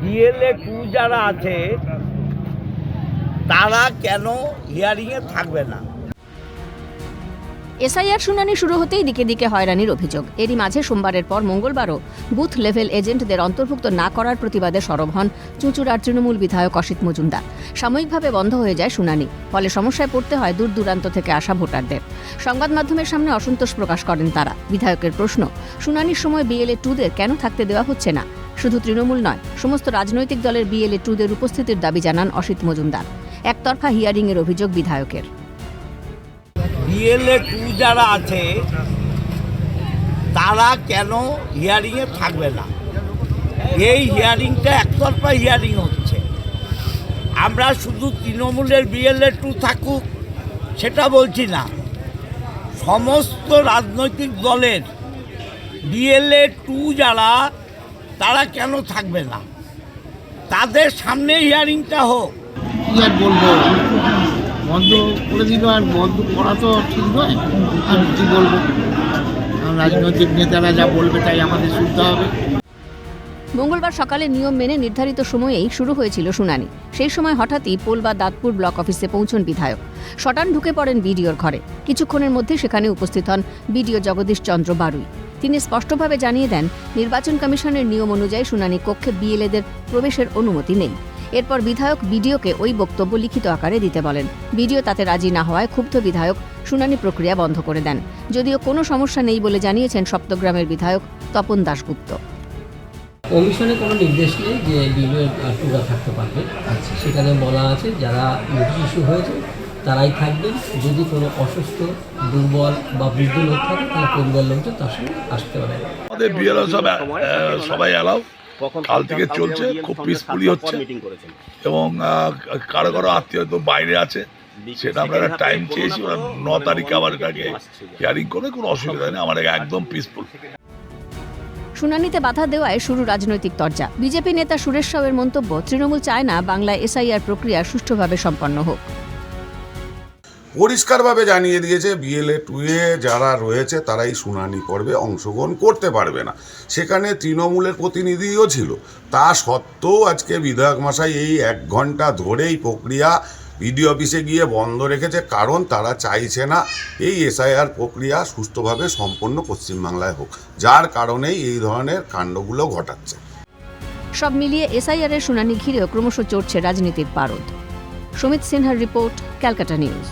BLA 2 যারা আছে তারা কেন হিয়ারিংয়ে থাকবে না? এসআইআর শুনানি শুরু হতেই দিকে দিকে হয়রানির অভিযোগ। এরই মাঝে সোমবারের পর মঙ্গলবারও বুথ লেভেল এজেন্টদের অন্তর্ভুক্ত না করার প্রতিবাদে সরব হন চুঁচুড়ার তৃণমূল বিধায়ক অসিত মজুমদার। সাময়িকভাবে বন্ধ হয়ে যায় শুনানি, ফলে সমস্যায় পড়তে হয় দূর দূরান্ত থেকে আসা ভোটারদের। সংবাদ মাধ্যমের সামনে অসন্তোষ প্রকাশ করেন তারা। বিধায়কের প্রশ্ন, শুনানির সময় বিএলএ 2দের কেন থাকতে দেওয়া হচ্ছে না? শুধু তৃণমূল নয়, সমস্ত রাজনৈতিক দলের বিএলএ 2দের উপস্থিতির দাবি জানান অসিত মজুমদার। একতরফা হিয়ারিংয়ের অভিযোগ বিধায়কের। বিএলএ 2 যারা আছে তারা কেন হিয়ারিংয়ে থাকবে না? এই হিয়ারিংটা একতরফা হিয়ারিং হচ্ছে। আমরা শুধু তৃণমূলের বিএলএ 2 থাকুক সেটা বলছি না, সমস্ত রাজনৈতিক দলের বিএলএ 2 যারা তারা কেন থাকবে না? তাদের সামনে হিয়ারিংটা হোক। কি আর বলবো, বন্ধ করে দিল, আর বন্ধ করা তো ঠিক নয়। আর কি বলবো, রাজনৈতিক নেতারা যা বলবে তাই আমাদের শুনতে হবে। মঙ্গলবার সকালে নিয়ম মেনে নির্ধারিত সময়েই শুরু হয়েছিল শুনানি। সেই সময় হঠাৎই পোল বা দাঁতপুর ব্লক অফিসে পৌঁছন বিধায়ক। শটান ঢুকে পড়েন বিডিওর ঘরে। কিছুক্ষণের মধ্যে সেখানে উপস্থিত হন বিডিও জগদীশ চন্দ্র বারুই। তিনি স্পষ্টভাবে জানিয়ে দেন, নির্বাচন কমিশনের নিয়ম অনুযায়ী শুনানি কক্ষে বিএলএদের প্রবেশের অনুমতি নেই। এরপর বিধায়ক বিডিওকে ওই বক্তব্য লিখিত আকারে দিতে বলেন। বিডিও তাতে রাজি না হওয়ায় ক্ষুব্ধ বিধায়ক শুনানি প্রক্রিয়া বন্ধ করে দেন। যদিও কোনো সমস্যা নেই বলে জানিয়েছেন সপ্তগ্রামের বিধায়ক তপন দাশগুপ্ত। কমিশনে কোনো নির্দেশ নেই যে বিএলএ 2রা থাকতে পারবে। সেখানে বলা আছে যারা নোটিশ ইস্যু হয়েছে তারাই থাকবেন। যদি কোনো অসুস্থ, দুর্বল বা বৃদ্ধ লোক থাকে তাহলে পরিবার লোকজন তার সঙ্গে আসতে পারে। আমাদের বিএলও সবাই অ্যালাউ, কাল থেকে চলছে, খুব পিসফুলি হচ্ছে এবং কারো কারো আত্মীয় তো বাইরে আছে, সেটা আমরা একটা টাইম চেয়েছি। ওরা 9 তারিখে আমার কাছে হিয়ারিং করবে, কোনো অসুবিধা নেই, আমার একদম পিসফুল। শুনানিতে বাধা দেওয়ায় শুরু রাজনৈতিক তরজা। বিজেপি নেতা সুরেশ সাউয়ের মন্তব্য, তৃণমূল চায় না বাংলায় এসআইআর প্রক্রিয়া সুষ্ঠুভাবে সম্পন্ন হোক। পরিষ্কারভাবে জানিয়ে দিয়েছে বিএলএ 2-এ যারা রয়েছে তারাই শুনানি পর্বে অংশগ্রহণ করতে পারবে না। সেখানে তৃণমূলের প্রতিনিধিও ছিল, তা সত্ত্বেও আজকে বিধায়ক মশাই এই 1 ঘন্টা ধরেই প্রক্রিয়া বিডিও অফিসে গিয়ে বন্ধ রেখেছে, কারণ তারা চাইছে না এই এসআইআর প্রক্রিয়া সুষ্ঠুভাবে সম্পন্ন পশ্চিমবাংলায় হোক, যার কারণেই এই ধরনের কাণ্ডগুলো ঘটাচ্ছে। সব মিলিয়ে এসআইআর এর শুনানি ঘিরেও ক্রমশ চড়ছে রাজনীতির পারদ। সুমিত সিনহার রিপোর্ট, ক্যালকাটা নিউজ।